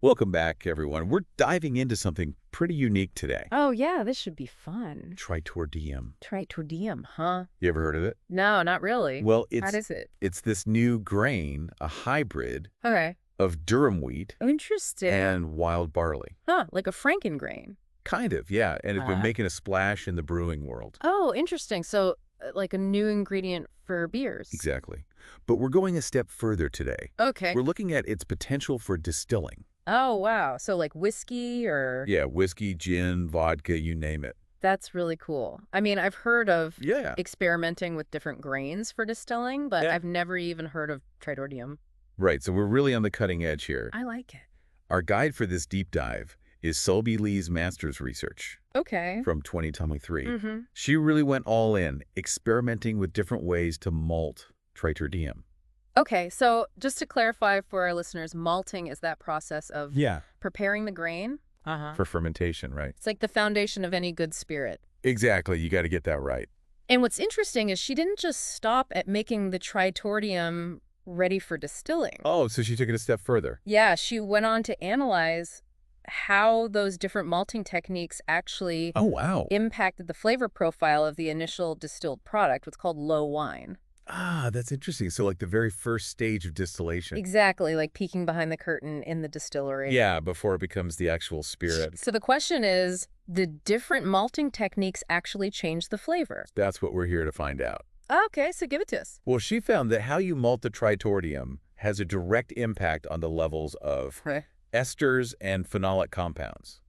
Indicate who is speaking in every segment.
Speaker 1: Welcome back, everyone. We're diving into something pretty unique today.
Speaker 2: Oh, yeah, this should be fun.
Speaker 1: Tritordeum.
Speaker 2: Tritordeum, huh?
Speaker 1: You ever heard of it?
Speaker 2: No, not really.
Speaker 1: Well,
Speaker 2: How does it?
Speaker 1: it's this new grain, a hybrid
Speaker 2: Okay.
Speaker 1: of durum wheat
Speaker 2: Interesting.
Speaker 1: and wild barley.
Speaker 2: Huh, like a frankengrain.
Speaker 1: Kind of, yeah. And it's been
Speaker 2: Uh,
Speaker 1: making a splash in the brewing world.
Speaker 2: oh, interesting. So, like a new ingredient for beers.
Speaker 1: Exactly. But we're going a step further today.
Speaker 2: Okay.
Speaker 1: We're looking at its potential for distilling.
Speaker 2: Oh, wow. So like whiskey or...
Speaker 1: Yeah, whiskey, gin, vodka, you name it.
Speaker 2: That's really cool. I mean, I've heard of
Speaker 1: Yeah.
Speaker 2: experimenting with different grains for distilling, but
Speaker 1: Yeah.
Speaker 2: I've never even heard of Tritordeum.
Speaker 1: Right, so we're really on the cutting edge here.
Speaker 2: I like it.
Speaker 1: Our guide for this deep dive is Selby Lee's master's research
Speaker 2: Okay.
Speaker 1: from 2023.
Speaker 2: Mm-hmm.
Speaker 1: She really went all in, experimenting with different ways to malt Tritordeum.
Speaker 2: Okay, so just to clarify for our listeners, malting is that process of
Speaker 1: Yeah.
Speaker 2: preparing the grain. Uh-huh.
Speaker 1: For fermentation, right?
Speaker 2: It's like the foundation of any good spirit.
Speaker 1: Exactly. You got to get that right.
Speaker 2: And what's interesting is she didn't just stop at making the Tritordeum ready for distilling.
Speaker 1: Oh, so she took it a step further.
Speaker 2: Yeah, she went on to analyze how those different malting techniques actually
Speaker 1: Oh, wow.
Speaker 2: impacted the flavor profile of the initial distilled product, what's called low wine.
Speaker 1: Ah, that's interesting. So like the very first stage of distillation.
Speaker 2: Exactly, like peeking behind the curtain in the distillery.
Speaker 1: Yeah, before it becomes the actual spirit.
Speaker 2: So the question is, did different malting techniques actually change the flavor?
Speaker 1: That's what we're here to find out.
Speaker 2: Okay, so give it to us.
Speaker 1: Well, she found that how you malt the Tritordeum has a direct impact on the levels of esters and phenolic compounds.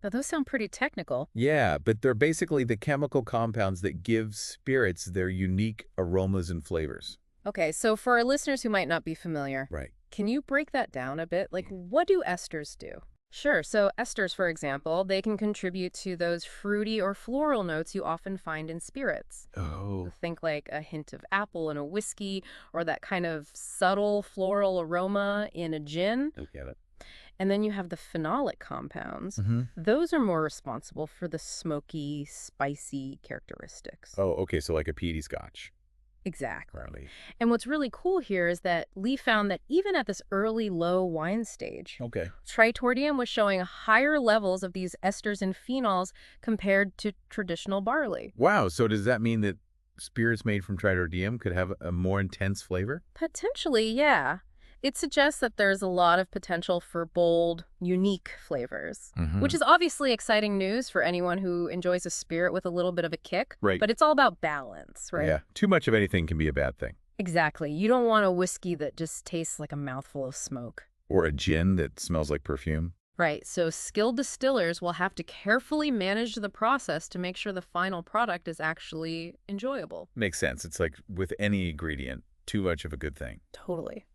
Speaker 2: Now, those sound pretty technical.
Speaker 1: Yeah, but they're basically the chemical compounds that give spirits their unique aromas and flavors.
Speaker 2: Okay, so for our listeners who might not be familiar,
Speaker 1: Right.
Speaker 2: can you break that down a bit? Like, what do esters do? Sure, so esters, for example, they can contribute to those fruity or floral notes you often find in spirits.
Speaker 1: Oh.
Speaker 2: Think like a hint of apple in a whiskey, or that kind of subtle floral aroma in a gin.
Speaker 1: I get it.
Speaker 2: And then you have the phenolic compounds.
Speaker 1: Mm-hmm.
Speaker 2: Those are more responsible for the smoky, spicy characteristics.
Speaker 1: Oh, okay, so like a peaty scotch.
Speaker 2: Exactly.
Speaker 1: Barley.
Speaker 2: And what's really cool here is that Lee found that even at this early low wine stage,
Speaker 1: Okay.
Speaker 2: Tritordeum was showing higher levels of these esters and phenols compared to traditional barley.
Speaker 1: Wow, so does that mean that spirits made from Tritordeum could have a more intense flavor?
Speaker 2: Potentially, yeah. It suggests that there's a lot of potential for bold, unique flavors, which is obviously exciting news for anyone who enjoys a spirit with a little bit of a kick.
Speaker 1: Right.
Speaker 2: But it's all about balance, right?
Speaker 1: Yeah, too much of anything can be a bad thing.
Speaker 2: Exactly. You don't want a whiskey that just tastes like a mouthful of smoke.
Speaker 1: Or a gin that smells like perfume.
Speaker 2: Right, so skilled distillers will have to carefully manage the process to make sure the final product is actually enjoyable.
Speaker 1: Makes sense. It's like with any ingredient, too much of a good thing.
Speaker 2: Totally.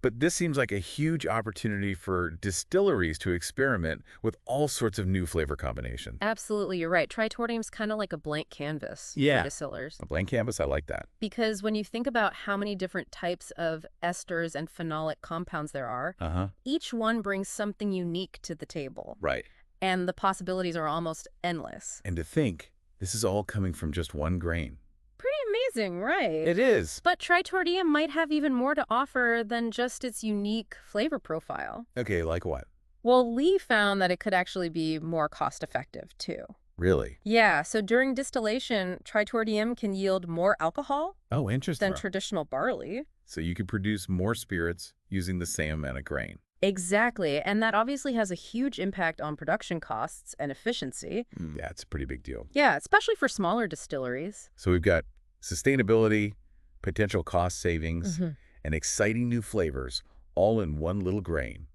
Speaker 1: But this seems like a huge opportunity for distilleries to experiment with all sorts of new flavor combinations.
Speaker 2: Absolutely, you're right. Tritordeum's kind of like a blank canvas
Speaker 1: Yeah.
Speaker 2: for distillers.
Speaker 1: A blank canvas, I like that.
Speaker 2: Because when you think about how many different types of esters and phenolic compounds there are,
Speaker 1: Uh-huh.
Speaker 2: each one brings something unique to the table.
Speaker 1: Right.
Speaker 2: And the possibilities are almost endless.
Speaker 1: And to think, this is all coming from just one grain.
Speaker 2: Pretty amazing, right?
Speaker 1: It is.
Speaker 2: But Tritordeum might have even more to offer than just its unique flavor profile.
Speaker 1: Okay, like what?
Speaker 2: Well, Lee found that it could actually be more cost-effective, too.
Speaker 1: Really?
Speaker 2: Yeah, so during distillation, Tritordeum can yield more alcohol
Speaker 1: Oh, interesting.
Speaker 2: than traditional barley.
Speaker 1: So you could produce more spirits using the same amount of grain.
Speaker 2: Exactly, and that obviously has a huge impact on production costs and efficiency.
Speaker 1: Yeah, it's a pretty big deal.
Speaker 2: Yeah, especially for smaller distilleries.
Speaker 1: So we've got sustainability, potential cost savings, and exciting new flavors all in one little grain.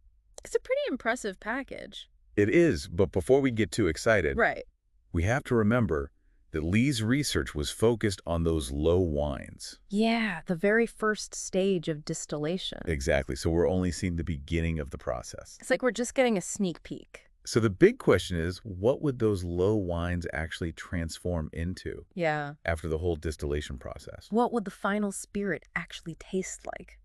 Speaker 2: It's a pretty impressive package.
Speaker 1: It is, but before we get too excited,
Speaker 2: Right.
Speaker 1: we have to remember that Lee's research was focused on those low wines.
Speaker 2: Yeah, the very first stage of distillation.
Speaker 1: Exactly, so we're only seeing the beginning of the process.
Speaker 2: It's like we're just getting a sneak peek.
Speaker 1: So the big question is, what would those low wines actually transform into
Speaker 2: Yeah.
Speaker 1: after the whole distillation process?
Speaker 2: What would the final spirit actually taste like?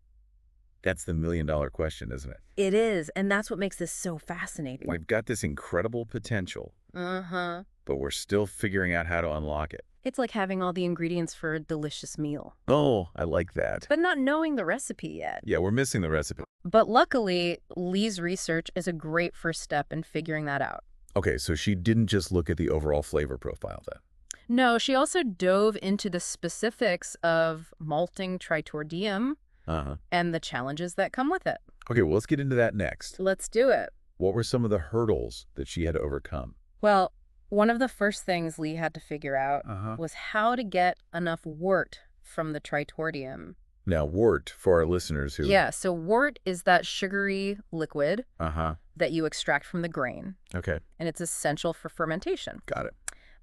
Speaker 1: That's the million-dollar question, isn't it?
Speaker 2: It is, and that's what makes this so fascinating.
Speaker 1: We've got this incredible potential,
Speaker 2: Uh-huh.
Speaker 1: but we're still figuring out how to unlock it.
Speaker 2: It's like having all the ingredients for a delicious meal,
Speaker 1: Oh, I like that.
Speaker 2: but not knowing the recipe yet.
Speaker 1: Yeah, we're missing the recipe.
Speaker 2: But luckily, Lee's research is a great first step in figuring that out.
Speaker 1: Okay, so she didn't just look at the overall flavor profile then.
Speaker 2: No, she also dove into the specifics of malting Tritordeum
Speaker 1: Uh-huh.
Speaker 2: and the challenges that come with it.
Speaker 1: Okay, well, let's get into that next.
Speaker 2: Let's do it.
Speaker 1: What were some of the hurdles that she had to overcome?
Speaker 2: Well, one of the first things Lee had to figure out
Speaker 1: Uh-huh.
Speaker 2: was how to get enough wort from the Tritordeum.
Speaker 1: Now, wort, for our listeners who...
Speaker 2: Yeah, so wort is that sugary liquid
Speaker 1: Uh-huh.
Speaker 2: that you extract from the grain,
Speaker 1: Okay,
Speaker 2: and it's essential for fermentation.
Speaker 1: got it.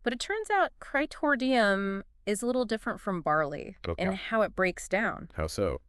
Speaker 2: But it turns out Tritordeum is a little different from barley
Speaker 1: Okay.
Speaker 2: in how it breaks down.
Speaker 1: How so?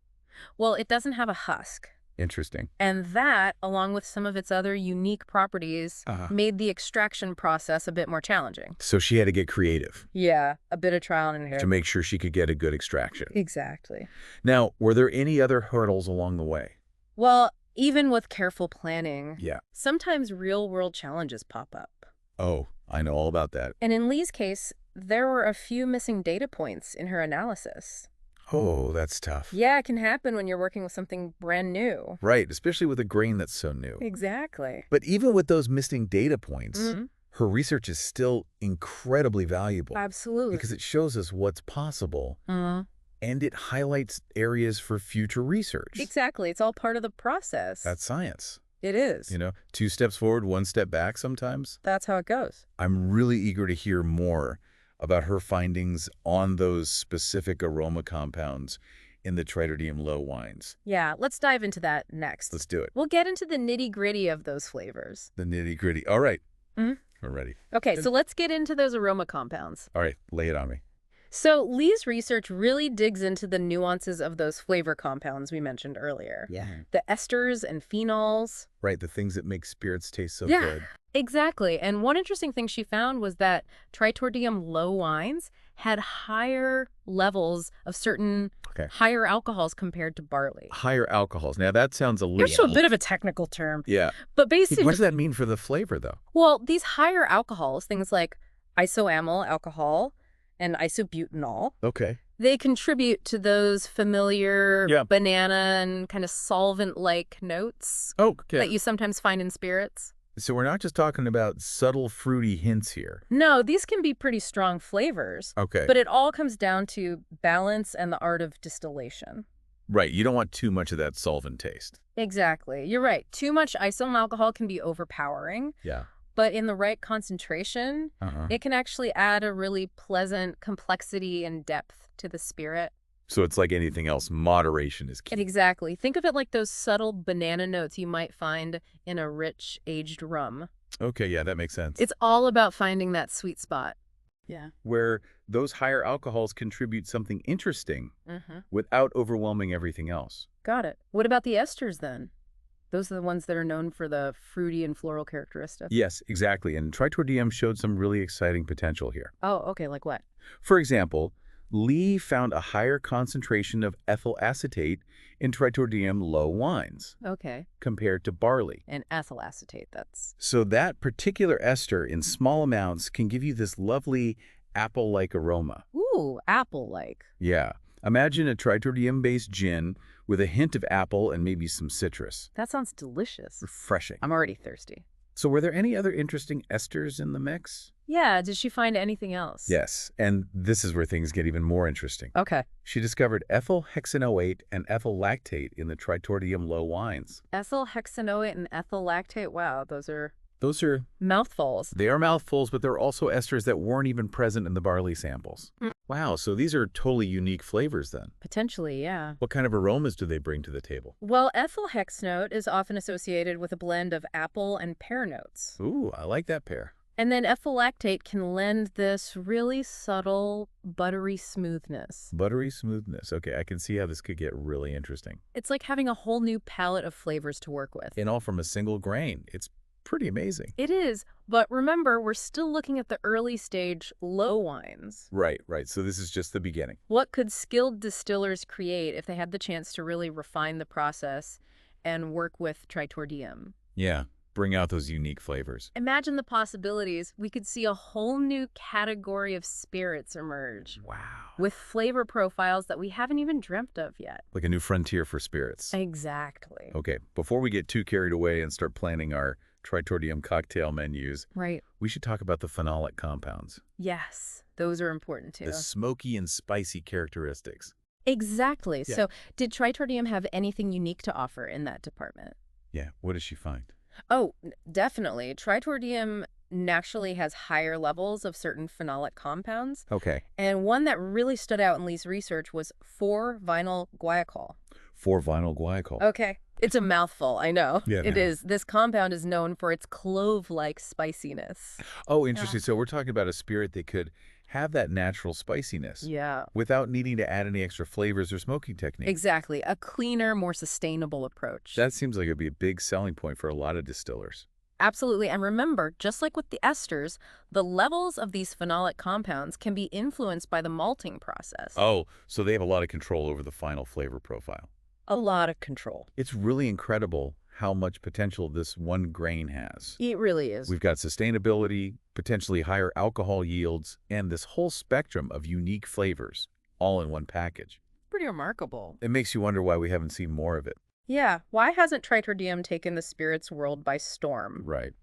Speaker 2: Well, it doesn't have a husk.
Speaker 1: Interesting.
Speaker 2: And that, along with some of its other unique properties,
Speaker 1: Uh-huh.
Speaker 2: made the extraction process a bit more challenging.
Speaker 1: So she had to get creative
Speaker 2: Yeah, a bit of trial and error.
Speaker 1: to make sure she could get a good extraction.
Speaker 2: Exactly.
Speaker 1: Now, were there any other hurdles along the way?
Speaker 2: Well, even with careful planning,
Speaker 1: Yeah.
Speaker 2: sometimes real-world challenges pop up.
Speaker 1: Oh, I know all about that.
Speaker 2: And in Lee's case, there were a few missing data points in her analysis.
Speaker 1: Oh, that's tough.
Speaker 2: Yeah, it can happen when you're working with something brand new.
Speaker 1: Right, especially with a grain that's so new.
Speaker 2: Exactly.
Speaker 1: But even with those missing data points,
Speaker 2: Mhm.
Speaker 1: her research is still incredibly valuable.
Speaker 2: Absolutely.
Speaker 1: Because it shows us what's possible, and it highlights areas for future research.
Speaker 2: Exactly. It's all part of the process.
Speaker 1: That's science.
Speaker 2: It is.
Speaker 1: You know, 2 steps forward, 1 step back sometimes.
Speaker 2: That's how it goes.
Speaker 1: I'm really eager to hear more about her findings on those specific aroma compounds in the Tritordeum low wines.
Speaker 2: Yeah, let's dive into that next.
Speaker 1: Let's do it.
Speaker 2: We'll get into the nitty-gritty of those flavors.
Speaker 1: The nitty-gritty. All right.
Speaker 2: Mhm.
Speaker 1: We're ready.
Speaker 2: Okay, so let's get into those aroma compounds.
Speaker 1: All right, lay it on me.
Speaker 2: So Lee's research really digs into the nuances of those flavor compounds we mentioned earlier.
Speaker 1: Yeah.
Speaker 2: The esters and phenols.
Speaker 1: Right, the things that make spirits taste so
Speaker 2: Yeah.
Speaker 1: good.
Speaker 2: Exactly. And one interesting thing she found was that Tritordeum low wines had higher levels of certain
Speaker 1: Okay.
Speaker 2: higher alcohols compared to barley.
Speaker 1: Higher alcohols. Now, that sounds a little...
Speaker 2: Here's a bit of a technical term.
Speaker 1: Yeah.
Speaker 2: But basically,
Speaker 1: What does that mean for the flavor, though?
Speaker 2: well, these higher alcohols, things like isoamyl alcohol and isobutanol,
Speaker 1: Okay.
Speaker 2: they contribute to those familiar
Speaker 1: Yeah.
Speaker 2: banana and kind of solvent-like notes
Speaker 1: Oh, okay.
Speaker 2: that you sometimes find in spirits.
Speaker 1: So we're not just talking about subtle fruity hints here.
Speaker 2: No, these can be pretty strong flavors,
Speaker 1: Okay.
Speaker 2: but it all comes down to balance and the art of distillation.
Speaker 1: Right, you don't want too much of that solvent taste.
Speaker 2: Exactly. You're right. Too much isoamyl alcohol can be overpowering,
Speaker 1: Yeah.
Speaker 2: but in the right concentration,
Speaker 1: Uh-huh.
Speaker 2: it can actually add a really pleasant complexity and depth to the spirit.
Speaker 1: So it's like anything else, moderation is key.
Speaker 2: Exactly. Think of it like those subtle banana notes you might find in a rich, aged rum.
Speaker 1: Okay, yeah, that makes sense.
Speaker 2: It's all about finding that sweet spot. Yeah.
Speaker 1: Where those higher alcohols contribute something interesting
Speaker 2: Mm-hmm.
Speaker 1: without overwhelming everything else.
Speaker 2: Got it. What about the esters then? Those are the ones that are known for the fruity and floral characteristics.
Speaker 1: Yes, exactly. And Tritordeum showed some really exciting potential here.
Speaker 2: Oh, okay. Like what?
Speaker 1: For example, Lee found a higher concentration of ethyl acetate in Tritordeum low wines
Speaker 2: Okay.
Speaker 1: compared to barley.
Speaker 2: And ethyl acetate, that's...
Speaker 1: So that particular ester in small amounts can give you this lovely apple-like aroma.
Speaker 2: Ooh, apple-like.
Speaker 1: Yeah. Imagine a Tritordeum-based gin with a hint of apple and maybe some citrus.
Speaker 2: That sounds delicious.
Speaker 1: Refreshing.
Speaker 2: I'm already thirsty.
Speaker 1: So were there any other interesting esters in the mix?
Speaker 2: Yeah, did she find anything else?
Speaker 1: Yes, and this is where things get even more interesting.
Speaker 2: Okay.
Speaker 1: She discovered ethyl hexanoate and ethyl lactate in the Tritordeum low wines.
Speaker 2: Ethyl hexanoate and ethyl lactate. Wow, those are
Speaker 1: Those are...
Speaker 2: mouthfuls.
Speaker 1: They are mouthfuls, but they're also esters that weren't even present in the barley samples. Wow, so these are totally unique flavors then.
Speaker 2: Potentially, yeah.
Speaker 1: What kind of aromas do they bring to the table?
Speaker 2: Well, ethyl hexanoate is often associated with a blend of apple and pear notes.
Speaker 1: Ooh, I like that pair.
Speaker 2: And then ethyl lactate can lend this really subtle, buttery smoothness.
Speaker 1: Buttery smoothness. Okay, I can see how this could get really interesting.
Speaker 2: It's like having a whole new palette of flavors to work with.
Speaker 1: And all from a single grain. It's pretty amazing.
Speaker 2: It is, but remember, we're still looking at the early stage low wines.
Speaker 1: Right, right. So this is just the beginning.
Speaker 2: What could skilled distillers create if they had the chance to really refine the process and work with Tritordeum?
Speaker 1: Yeah, bring out those unique flavors.
Speaker 2: Imagine the possibilities. We could see a whole new category of spirits emerge
Speaker 1: Wow.
Speaker 2: with flavor profiles that we haven't even dreamt of yet.
Speaker 1: Like a new frontier for spirits.
Speaker 2: Exactly.
Speaker 1: Okay, before we get too carried away and start planning our Tritordeum cocktail menus,
Speaker 2: Right.
Speaker 1: we should talk about the phenolic compounds.
Speaker 2: Yes, those are important too.
Speaker 1: The smoky and spicy characteristics.
Speaker 2: Exactly.
Speaker 1: Yeah.
Speaker 2: So did Tritordeum have anything unique to offer in that department?
Speaker 1: Yeah, what does she find?
Speaker 2: Oh, definitely. Tritordeum naturally has higher levels of certain phenolic compounds.
Speaker 1: Okay.
Speaker 2: And one that really stood out in Lee's research was 4-vinyl guaiacol.
Speaker 1: 4-vinyl guaiacol.
Speaker 2: Okay. It's a mouthful, I know.
Speaker 1: Yeah,
Speaker 2: It
Speaker 1: man.
Speaker 2: is. This compound is known for its clove-like spiciness.
Speaker 1: Oh, interesting. So we're talking about a spirit that could have that natural spiciness
Speaker 2: Yeah.
Speaker 1: without needing to add any extra flavors or smoking techniques.
Speaker 2: Exactly. A cleaner, more sustainable approach.
Speaker 1: That seems like it'd be a big selling point for a lot of distillers.
Speaker 2: Absolutely. And remember, just like with the esters, the levels of these phenolic compounds can be influenced by the malting process.
Speaker 1: Oh, so they have a lot of control over the final flavor profile.
Speaker 2: A lot of control.
Speaker 1: It's really incredible how much potential this one grain has.
Speaker 2: It really is.
Speaker 1: We've got sustainability, potentially higher alcohol yields, and this whole spectrum of unique flavors, all in one package.
Speaker 2: Pretty remarkable.
Speaker 1: It makes you wonder why we haven't seen more of it.
Speaker 2: Yeah. Why hasn't Tritordeum taken the spirits world by storm?
Speaker 1: Right.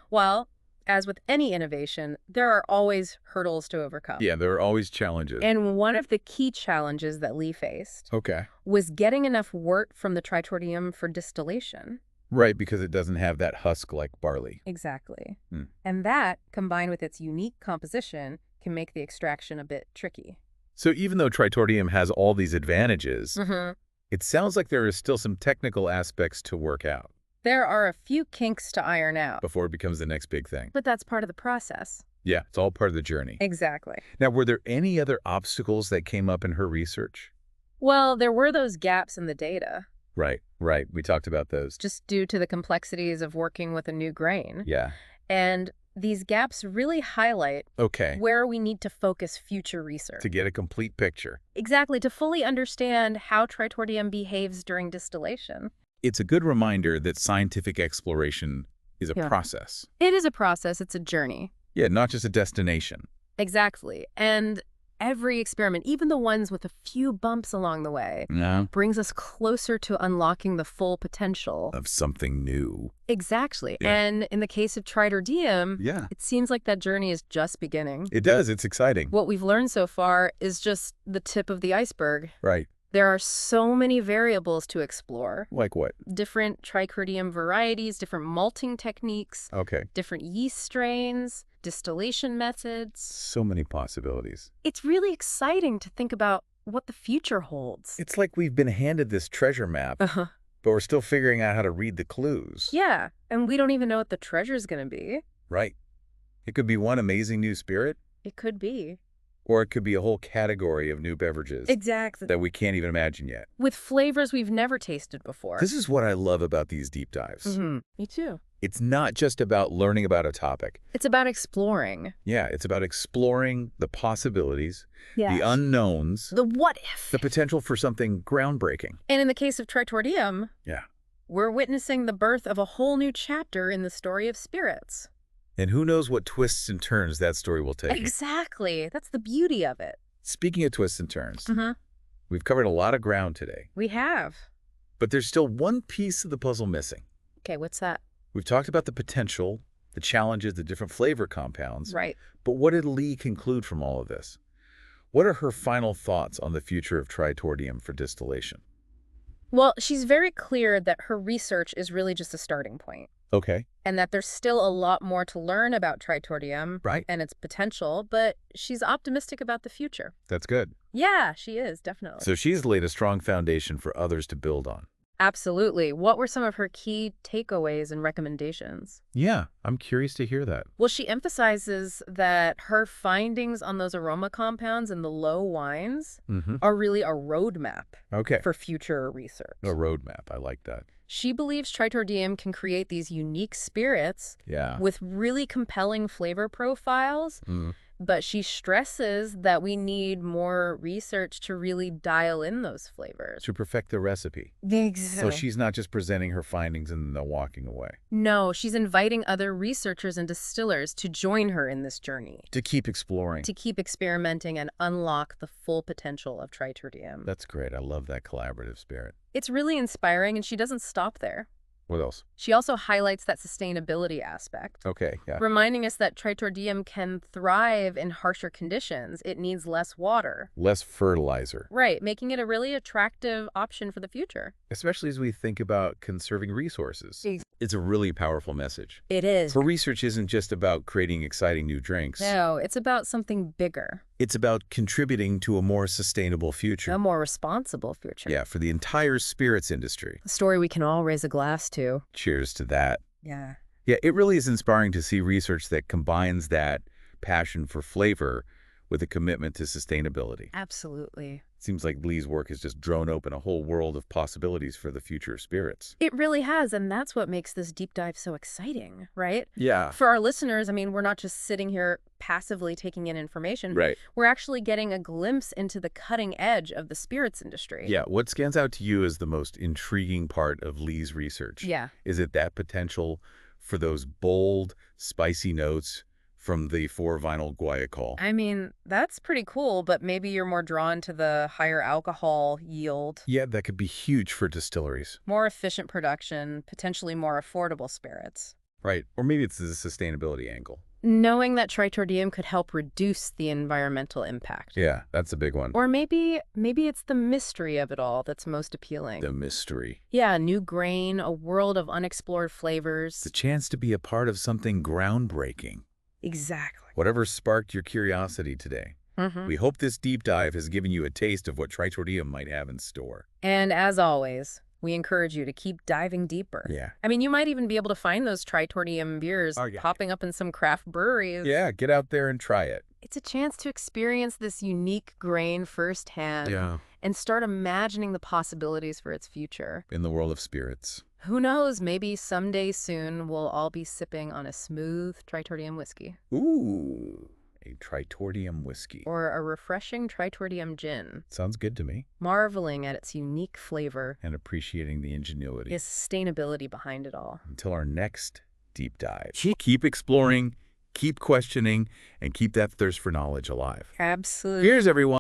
Speaker 2: Well, as with any innovation, there are always hurdles to overcome.
Speaker 1: Yeah, there are always challenges.
Speaker 2: And one of the key challenges that Lee faced
Speaker 1: Okay.
Speaker 2: was getting enough wort from the Tritordeum for distillation.
Speaker 1: Right, because it doesn't have that husk like barley.
Speaker 2: Exactly.
Speaker 1: Hmm.
Speaker 2: And that, combined with its unique composition, can make the extraction a bit tricky.
Speaker 1: So even though Tritordeum has all these advantages,
Speaker 2: Mm-hmm.
Speaker 1: it sounds like there is still some technical aspects to work out
Speaker 2: There are a few kinks to iron out,
Speaker 1: before it becomes the next big thing.
Speaker 2: but that's part of the process.
Speaker 1: Yeah, it's all part of the journey.
Speaker 2: Exactly.
Speaker 1: Now, were there any other obstacles that came up in her research?
Speaker 2: Well, there were those gaps in the data,
Speaker 1: Right, right. We talked about those.
Speaker 2: just due to the complexities of working with a new grain.
Speaker 1: Yeah.
Speaker 2: And these gaps really highlight
Speaker 1: Okay.
Speaker 2: where we need to focus future research.
Speaker 1: To get a complete picture.
Speaker 2: Exactly, to fully understand how Tritordeum behaves during distillation.
Speaker 1: It's a good reminder that scientific exploration is a
Speaker 2: Yeah.
Speaker 1: process.
Speaker 2: It is a process, it's a journey.
Speaker 1: Yeah, not just a destination.
Speaker 2: Exactly. And every experiment, even the ones with a few bumps along the way,
Speaker 1: No.
Speaker 2: brings us closer to unlocking the full potential.
Speaker 1: Of something new.
Speaker 2: Exactly.
Speaker 1: Yeah.
Speaker 2: And in the case of Tritordeum,
Speaker 1: Yeah.
Speaker 2: it seems like that journey is just beginning.
Speaker 1: It does. It's exciting.
Speaker 2: What we've learned so far is just the tip of the iceberg.
Speaker 1: Right.
Speaker 2: There are so many variables to explore.
Speaker 1: Like what?
Speaker 2: Different Tritordeum varieties, different malting techniques,
Speaker 1: Okay.
Speaker 2: different yeast strains, distillation methods.
Speaker 1: So many possibilities.
Speaker 2: It's really exciting to think about what the future holds.
Speaker 1: It's like we've been handed this treasure map,
Speaker 2: Uh-huh.
Speaker 1: but we're still figuring out how to read the clues.
Speaker 2: Yeah, and we don't even know what the treasure's going to be.
Speaker 1: Right. It could be one amazing new spirit,
Speaker 2: It could be.
Speaker 1: or it could be a whole category of new beverages
Speaker 2: Exactly.
Speaker 1: that we can't even imagine yet.
Speaker 2: With flavors we've never tasted before.
Speaker 1: This is what I love about these deep dives.
Speaker 2: Me too.
Speaker 1: It's not just about learning about a topic.
Speaker 2: It's about exploring.
Speaker 1: Yeah, it's about exploring the possibilities,
Speaker 2: Yeah.
Speaker 1: the unknowns,
Speaker 2: The what if.
Speaker 1: the potential for something groundbreaking.
Speaker 2: And in the case of Tritordeum,
Speaker 1: Yeah.
Speaker 2: we're witnessing the birth of a whole new chapter in the story of spirits.
Speaker 1: And who knows what twists and turns that story will take.
Speaker 2: Exactly. That's the beauty of it.
Speaker 1: Speaking of twists and turns,
Speaker 2: Mm-hmm.
Speaker 1: we've covered a lot of ground today,
Speaker 2: We have.
Speaker 1: but there's still one piece of the puzzle missing.
Speaker 2: Okay, what's that?
Speaker 1: We've talked about the potential, the challenges, the different flavor compounds,
Speaker 2: Right.
Speaker 1: but what did Lee conclude from all of this? What are her final thoughts on the future of Tritordeum for distillation?
Speaker 2: Well, she's very clear that her research is really just a starting point,
Speaker 1: Okay.
Speaker 2: and that there's still a lot more to learn about Tritordeum
Speaker 1: Right.
Speaker 2: and its potential, but she's optimistic about the future.
Speaker 1: That's good.
Speaker 2: Yeah, she is, definitely.
Speaker 1: So she's laid a strong foundation for others to build on.
Speaker 2: Absolutely. What were some of her key takeaways and recommendations?
Speaker 1: Yeah, I'm curious to hear that.
Speaker 2: Well, she emphasizes that her findings on those aroma compounds in the low wines
Speaker 1: Mm-hmm.
Speaker 2: are really a roadmap
Speaker 1: Okay.
Speaker 2: for future research.
Speaker 1: A roadmap. I like that.
Speaker 2: She believes Tritordeum can create these unique spirits
Speaker 1: Yeah.
Speaker 2: with really compelling flavor profiles,
Speaker 1: Mm.
Speaker 2: but she stresses that we need more research to really dial in those flavors.
Speaker 1: To perfect the recipe. So
Speaker 2: Exactly.
Speaker 1: she's not just presenting her findings and then walking away.
Speaker 2: No, she's inviting other researchers and distillers to join her in this journey,
Speaker 1: To keep exploring.
Speaker 2: to keep experimenting and unlock the full potential of Tritordeum.
Speaker 1: That's great. I love that collaborative spirit.
Speaker 2: It's really inspiring, and she doesn't stop there.
Speaker 1: What else?
Speaker 2: She also highlights that sustainability aspect,
Speaker 1: Okay, yeah.
Speaker 2: reminding us that Tritordeum can thrive in harsher conditions. It needs less water.
Speaker 1: Less fertilizer.
Speaker 2: Right, making it a really attractive option for the future.
Speaker 1: Especially as we think about conserving resources. It's a really powerful message.
Speaker 2: It is.
Speaker 1: For research isn't just about creating exciting new drinks.
Speaker 2: No, it's about something bigger,
Speaker 1: It's about contributing to a more sustainable future.
Speaker 2: a more responsible future.
Speaker 1: Yeah, for the entire spirits industry.
Speaker 2: A story we can all raise a glass to.
Speaker 1: Cheers to that.
Speaker 2: Yeah.
Speaker 1: Yeah, it really is inspiring to see research that combines that passion for flavor with a commitment to sustainability.
Speaker 2: Absolutely.
Speaker 1: Seems like Lee's work has just drawn open a whole world of possibilities for the future of spirits.
Speaker 2: It really has, and that's what makes this deep dive so exciting, right?
Speaker 1: Yeah.
Speaker 2: For our listeners, I mean, we're not just sitting here passively taking in information.
Speaker 1: Right.
Speaker 2: We're actually getting a glimpse into the cutting edge of the spirits industry.
Speaker 1: Yeah, what stands out to you as the most intriguing part of Lee's research?
Speaker 2: Yeah.
Speaker 1: Is it that potential for those bold, spicy notes from the 4-vinyl guaiacol?
Speaker 2: I mean, that's pretty cool, but maybe you're more drawn to the higher alcohol yield,
Speaker 1: Yeah, that could be huge for distilleries.
Speaker 2: more efficient production, potentially more affordable spirits.
Speaker 1: Right. Or maybe it's the sustainability angle.
Speaker 2: Knowing that Tritordeum could help reduce the environmental impact.
Speaker 1: Yeah, that's a big one.
Speaker 2: Or maybe it's the mystery of it all that's most appealing.
Speaker 1: The mystery.
Speaker 2: Yeah, new grain, a world of unexplored flavors.
Speaker 1: The chance to be a part of something groundbreaking.
Speaker 2: Exactly.
Speaker 1: Whatever sparked your curiosity today. We hope this deep dive has given you a taste of what Tritordeum might have in store.
Speaker 2: And as always, we encourage you to keep diving deeper.
Speaker 1: Yeah.
Speaker 2: I mean, you might even be able to find those Tritordeum beers
Speaker 1: Oh, yeah.
Speaker 2: popping up in some craft breweries.
Speaker 1: Yeah, get out there and try it.
Speaker 2: It's a chance to experience this unique grain firsthand and start imagining the possibilities for its future.
Speaker 1: In the world of spirits.
Speaker 2: Who knows, maybe someday soon we'll all be sipping on a smooth Tritordeum whiskey.
Speaker 1: Ooh, a Tritordeum whiskey.
Speaker 2: Or a refreshing Tritordeum gin,
Speaker 1: Sounds good to me.
Speaker 2: marveling at its unique flavor,
Speaker 1: And appreciating the ingenuity.
Speaker 2: the sustainability behind it all.
Speaker 1: Until our next deep dive. Keep exploring, keep questioning, and keep that thirst for knowledge alive.
Speaker 2: Absolutely.
Speaker 1: Cheers, everyone.